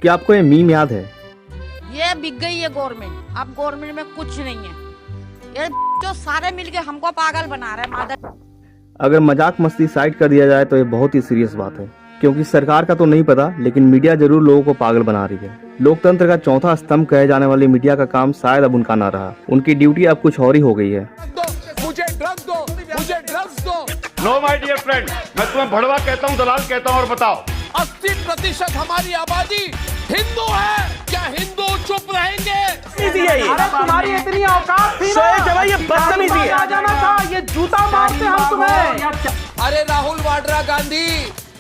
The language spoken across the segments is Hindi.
क्या आपको ये मीम याद है? ये बिक गई है गवर्नमेंट, अब गवर्नमेंट में कुछ नहीं है। ये जो सारे मिलके हमको पागल बना रहे हैं मादर। अगर मजाक मस्ती साइड कर दिया जाए तो ये बहुत ही सीरियस बात है, क्योंकि सरकार का तो नहीं पता लेकिन मीडिया जरूर लोगों को पागल बना रही है। लोकतंत्र का चौथा स्तंभ कहे जाने वाली मीडिया का काम शायद अब उनका ना रहा। उनकी ड्यूटी अब कुछ और ही हो गई है। मुझे ड्रग्स दो, मुझे ड्रग्स दो। नो माय डियर फ्रेंड, मैं तुम्हें भड़वा कहता हूँ, दलाल कहता हूँ, और बताओ 80% हमारी आबादी हिंदू है, क्या हिंदू चुप रहेंगे? अरे तुम्हारी इतनी औकात थी ना, ये बदतमीजी है। आ जाना था, ये जूता मारते हम तुम्हें। अरे राहुल वाड्रा गांधी,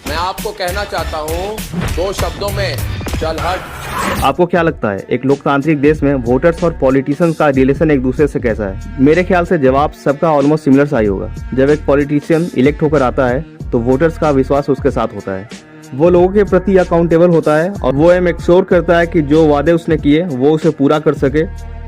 मैं आपको कहना चाहता हूँ 2 शब्दों में, चल हट। आपको क्या लगता है एक लोकतांत्रिक देश में वोटर्स और पॉलिटिशियंस का रिलेशन एक दूसरे से कैसा है? मेरे ख्याल से जवाब सबका ऑलमोस्ट सिमिलर सा ही होगा। जब एक पॉलिटिशियन इलेक्ट होकर आता है तो वोटर्स का विश्वास उसके साथ होता है, वो लोगों के प्रति अकाउंटेबल होता है और वो ये मेक श्योर करता है कि जो वादे उसने किए वो उसे पूरा कर सके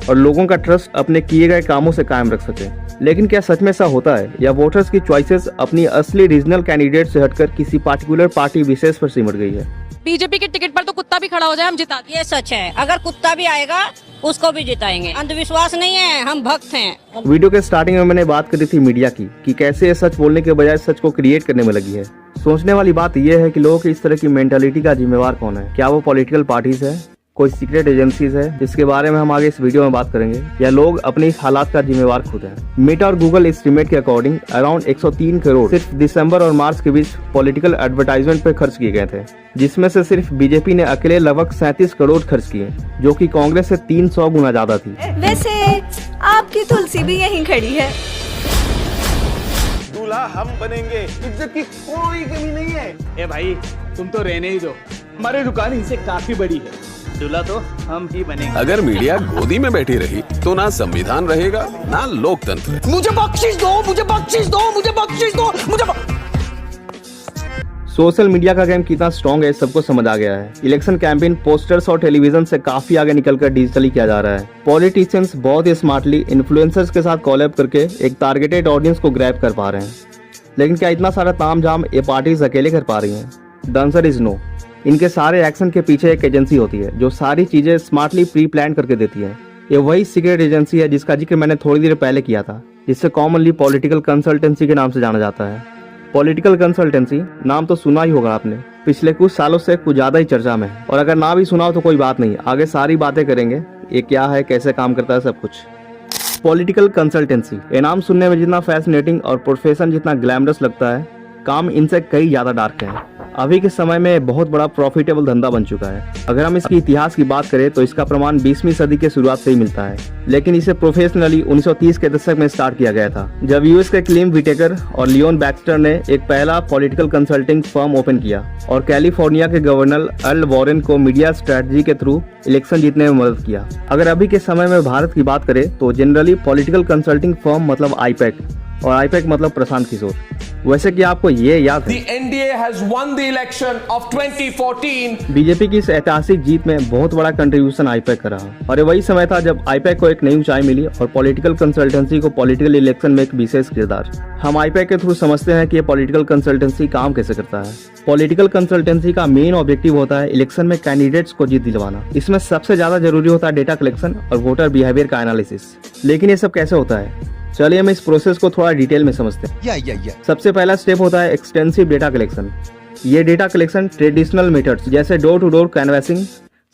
और लोगों का ट्रस्ट अपने किए गए कामों से कायम रख सके। लेकिन क्या सच में ऐसा होता है, या वोटर्स की चॉइसेस अपनी असली रीजनल कैंडिडेट से हटकर किसी पार्टिकुलर पार्टी विशेष पर सिमट गई है? बीजेपी के टिकट पर तो कुत्ता भी खड़ा हो जाए हम जिता दें। ये सच है, अगर कुत्ता भी आएगा उसको भी जिताएंगे। अंधविश्वास नहीं है, हम भक्त हैं। वीडियो के स्टार्टिंग में मैंने बात करी थी मीडिया की कि कैसे ये सच बोलने के बजाय सच को क्रिएट करने में लगी है। सोचने वाली बात यह है कि लोगों की इस तरह की मेंटालिटी का जिम्मेवार कौन है? क्या वो पॉलिटिकल पार्टीज है, कोई सीक्रेट एजेंसीज है, जिसके बारे में हम आगे इस वीडियो में बात करेंगे, या लोग अपने इस हालात का जिम्मेवार खुद हैं? मेटा और गूगल एस्टीमेट के अकॉर्डिंग अराउंड 103 करोड़ सिर्फ दिसंबर और मार्च के बीच पॉलिटिकल एडवर्टाइजमेंट पे खर्च किए गए थे, जिसमें से सिर्फ बीजेपी ने अकेले लगभग 37 करोड़ खर्च किए, जो कि कांग्रेस से 300 गुना ज्यादा थी। वैसे आपकी तुलसी भी यहीं खड़ी है। दूल्हा हम बनेंगे, इज्जत की कोई कमी नहीं है। ए भाई तुम तो रहने ही दो, हमारी दुकान इनसे काफी बड़ी है, दूल्हा तो हम ही बनेंगे। अगर मीडिया गोदी में बैठी रही तो ना संविधान रहेगा ना लोकतंत्र। मुझे बख्शिश दो, मुझे बख्शिश दो, मुझे बख्शिश दो, मुझे। सोशल मीडिया का गेम कितना स्ट्रॉन्ग है सबको समझ आ गया है। इलेक्शन कैंपेन पोस्टर्स और टेलीविजन से काफी आगे निकलकर डिजिटली किया जा रहा है। पॉलिटिशियंस बहुत ही स्मार्टली इन्फ्लुएंसर्स के साथ कोलैब करके एक टारगेटेड ऑडियंस को ग्रैब कर पा रहे हैं। लेकिन क्या इतना सारा तामझाम ये पार्टीज अकेले कर पा रही हैं? The answer is no. इनके सारे एक्शन के पीछे एक एजेंसी होती है जो सारी चीजें स्मार्टली प्री प्लान करके देती है। ये वही सीक्रेट एजेंसी है जिसका जिक्र मैंने थोड़ी देर पहले किया था, जिससे कॉमनली पॉलिटिकल कंसल्टेंसी के नाम से जाना जाता है। पॉलिटिकल कंसल्टेंसी नाम तो सुना ही होगा आपने, पिछले कुछ सालों से कुछ ज्यादा ही चर्चा में है। और अगर ना भी सुना हो तो कोई बात नहीं, आगे सारी बातें करेंगे, ये क्या है, कैसे काम करता है, सब कुछ। पॉलिटिकल कंसल्टेंसी, ये नाम सुनने में जितना फैसिनेटिंग और प्रोफेशन जितना ग्लैमरस लगता है, काम इनसे कई ज्यादा डार्क है। अभी के समय में बहुत बड़ा प्रॉफिटेबल धंधा बन चुका है। अगर हम इसकी इतिहास की बात करें तो इसका प्रमाण 20वीं सदी के शुरुआत से ही मिलता है, लेकिन इसे प्रोफेशनली 1930 के दशक में स्टार्ट किया गया था, जब यूएस के क्लिम विटेकर और लियोन बैक्स्टर ने एक पहला पॉलिटिकल कंसल्टिंग फर्म ओपन किया और कैलिफोर्निया के गवर्नर अर्ल वॉरेन को मीडिया स्ट्रेटजी के थ्रू इलेक्शन जीतने में मदद किया। अगर अभी के समय में भारत की बात करें तो जनरली पॉलिटिकल कंसल्टिंग फर्म मतलब आईपैक, और आईपैक मतलब प्रशांत किशोर। वैसे कि आपको ये याद है, The NDA has won the election of 2014. BJP की इस ऐतिहासिक जीत में बहुत बड़ा कंट्रीब्यूशन आईपैक का रहा, और ये वही समय था जब आईपैक को एक नई ऊंचाई मिली और पॉलिटिकल कंसल्टेंसी को पॉलिटिकल इलेक्शन में एक विशेष किरदार। हम आईपैक के थ्रू समझते हैं कि ये पॉलिटिकल कंसल्टेंसी काम कैसे करता है। पॉलिटिकल कंसल्टेंसी का मेन ऑब्जेक्टिव होता है इलेक्शन में कैंडिडेट्स को जीत दिलवाना। इसमें सबसे ज्यादा जरूरी होता है डेटा कलेक्शन और वोटर बिहेवियर का एनालिसिस। लेकिन ये सब कैसे होता है, चलिए हम इस प्रोसेस को थोड़ा डिटेल में समझते हैं। सबसे पहला स्टेप होता है एक्सटेंसिव डेटा कलेक्शन। ये डेटा कलेक्शन ट्रेडिशनल मेथड्स जैसे डोर टू डोर कैनवैसिंग,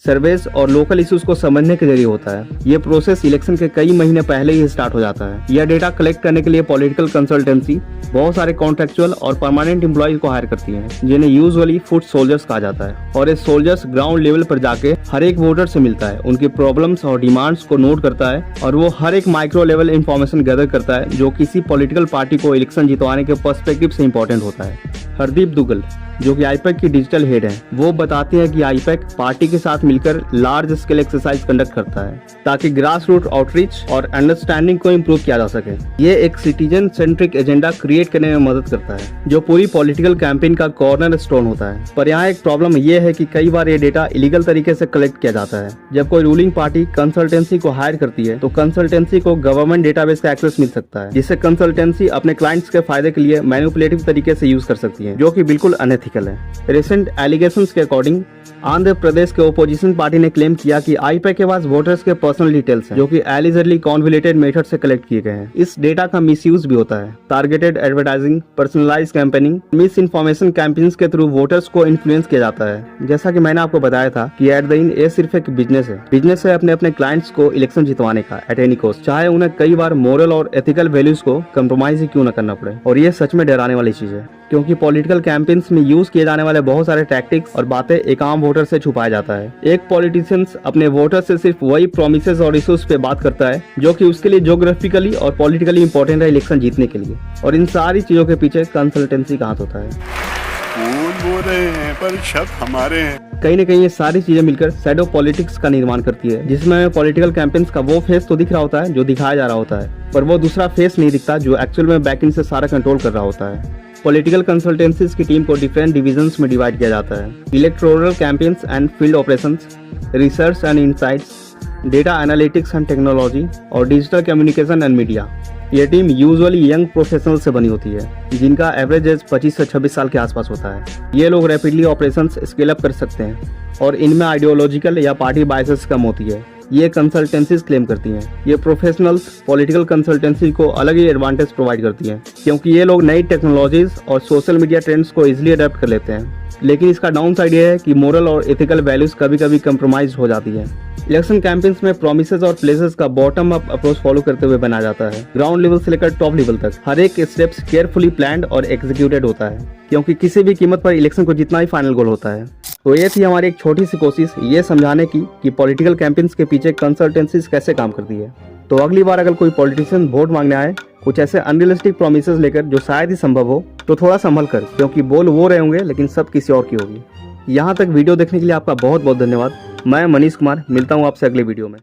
सर्वेस और लोकल इश्यूज को समझने के जरिए होता है। ये प्रोसेस इलेक्शन के कई महीने पहले ही स्टार्ट हो जाता है। यह डेटा कलेक्ट करने के लिए पॉलिटिकल कंसल्टेंसी बहुत सारे कॉन्ट्रेक्चुअल और परमानेंट एम्प्लॉयज को हायर करती है, जिन्हें यूजुअली फुट सोल्जर्स कहा जाता है। और ये सोल्जर्स ग्राउंड लेवल पर जाके हर एक वोटर से मिलता है, उनकी प्रॉब्लम्स और डिमांड्स को नोट करता है, और वो हर एक माइक्रो लेवल इंफॉर्मेशन गैदर करता है जो किसी पॉलिटिकल पार्टी को इलेक्शन जितवाने के पर्सपेक्टिव से इंपॉर्टेंट होता है। हरदीप दुग्गल, जो कि आईपैक की डिजिटल हेड है, वो बताती है कि आईपैक पार्टी के साथ मिलकर लार्ज स्केल एक्सरसाइज कंडक्ट करता है ताकि ग्रास रूट आउटरीच और अंडरस्टैंडिंग को इम्प्रूव किया जा सके। ये एक सिटीजन सेंट्रिक एजेंडा क्रिएट करने में मदद करता है जो पूरी पॉलिटिकल कैंपेन का कॉर्नर स्टोन होता है। पर यहाँ एक प्रॉब्लम ये है कि कई बार ये डेटा इलीगल तरीके से कलेक्ट किया जाता है। जब कोई रूलिंग पार्टी कंसल्टेंसी को हायर करती है तो कंसल्टेंसी को गवर्नमेंट डेटाबेस का एक्सेस मिल सकता है, जिससे कंसल्टेंसी अपने क्लाइंट्स के फायदे के लिए मैनिपुलेटिव तरीके से यूज कर सकती है, जो कि बिल्कुल अनएथिकल है। रिसेंट एलिगेशंस के अकॉर्डिंग आंध्र प्रदेश के ओपोजिशन पार्टी ने क्लेम किया कि आईपैक के पास वोटर्स के पर्सनल डिटेल्स हैं, जो कि एलिजरली कॉन्वोल्यूटेड मेथड से कलेक्ट किए गए हैं। इस डेटा का मिसयूज भी होता है। Targeted advertising, personalize campaigning, misinformation campaigns के थ्रू वोटर्स को इन्फ्लुएंस किया जाता है। जैसा कि मैंने आपको बताया था कि एट द एंड ये सिर्फ एक बिजनेस है अपने अपने क्लाइंट्स को इलेक्शन जितवाने का एट एनी कॉस्ट, चाहे उन्हें कई बार मोरल और एथिकल वैल्यूज को कंप्रोमाइज ही क्यों न करना पड़े। और ये सच में डराने वाली चीज है, क्योंकि पॉलिटिकल कैंपेन्स में यूज किए जाने वाले बहुत सारे टैक्टिक्स और बातें एक आम वोटर से छुपाया जाता है। एक पॉलिटिशियंस अपने वोटर से सिर्फ वही प्रोमिसेस और इश्यूज पे बात करता है जो कि उसके लिए ज्योग्राफिकली और पॉलिटिकली इंपॉर्टेंट है इलेक्शन जीतने के लिए। और इन सारी चीजों के पीछे कंसल्टेंसी का हाथ होता है। बोल रहे हैं पर शक हमारे हैं। कहीं न कहीं ये सारी चीजें मिलकर शैडो पॉलिटिक्स का निर्माण करती है, जिसमें पॉलिटिकल कैंपेन्स का वो फेस तो दिख रहा होता है जो दिखाया जा रहा होता है, पर वो दूसरा फेस नहीं दिखता जो एक्चुअल में बैक एंड से सारा कंट्रोल कर रहा होता है। पॉलिटिकल कंसल्टेंसीज की टीम को डिफरेंट डिविजन्स में डिवाइड किया जाता है। Electoral campaigns and field operations, research and insights, data analytics and technology और डिजिटल कम्युनिकेशन एंड मीडिया। ये टीम यूजुअली यंग प्रोफेशनल से बनी होती है, जिनका एवरेज एज 25 से 26 साल के आसपास होता है। ये लोग रैपिडली ऑपरेशंस स्केल अप कर सकते हैं और इनमें आइडियोलॉजिकल या पार्टी बायसेस कम होती है, ये कंसल्टेंसीज क्लेम करती हैं। ये प्रोफेशनल्स पॉलिटिकल कंसल्टेंसी को अलग ही एडवांटेज प्रोवाइड करती हैं, क्योंकि ये लोग नई टेक्नोलॉजीज और सोशल मीडिया ट्रेंड्स को इजीली अडेप्ट कर लेते हैं। लेकिन इसका डाउन साइड ये है कि मोरल और एथिकल वैल्यूज कभी कभी कंप्रोमाइज हो जाती है। इलेक्शन कैंपेन्स में प्रोमिसेस और प्लेसेस का बॉटम अप अप्रोच फॉलो करते हुए बनाया जाता है। ग्राउंड लेवल से लेकर टॉप लेवल तक हर एक स्टेप्स केयरफुली प्लान्ड और एग्जीक्यूटेड होता है, क्योंकि किसी भी कीमत पर इलेक्शन को जीतना ही फाइनल गोल होता है। तो ये थी हमारी एक छोटी सी कोशिश ये समझाने की कि पॉलिटिकल कैंपेन्स के पीछे कंसल्टेंसीज कैसे काम करती है। तो अगली बार अगर कोई पॉलिटिशियन वोट मांगने आए कुछ ऐसे अनरियलिस्टिक प्रोमिसेस लेकर जो शायद ही संभव हो, तो थोड़ा संभल कर, क्योंकि बोल वो रहे होंगे लेकिन सब किसी और की होगी। यहाँ तक वीडियो देखने के लिए आपका बहुत बहुत धन्यवाद। मैं मनीष कुमार, मिलता हूँ आपसे अगले वीडियो में।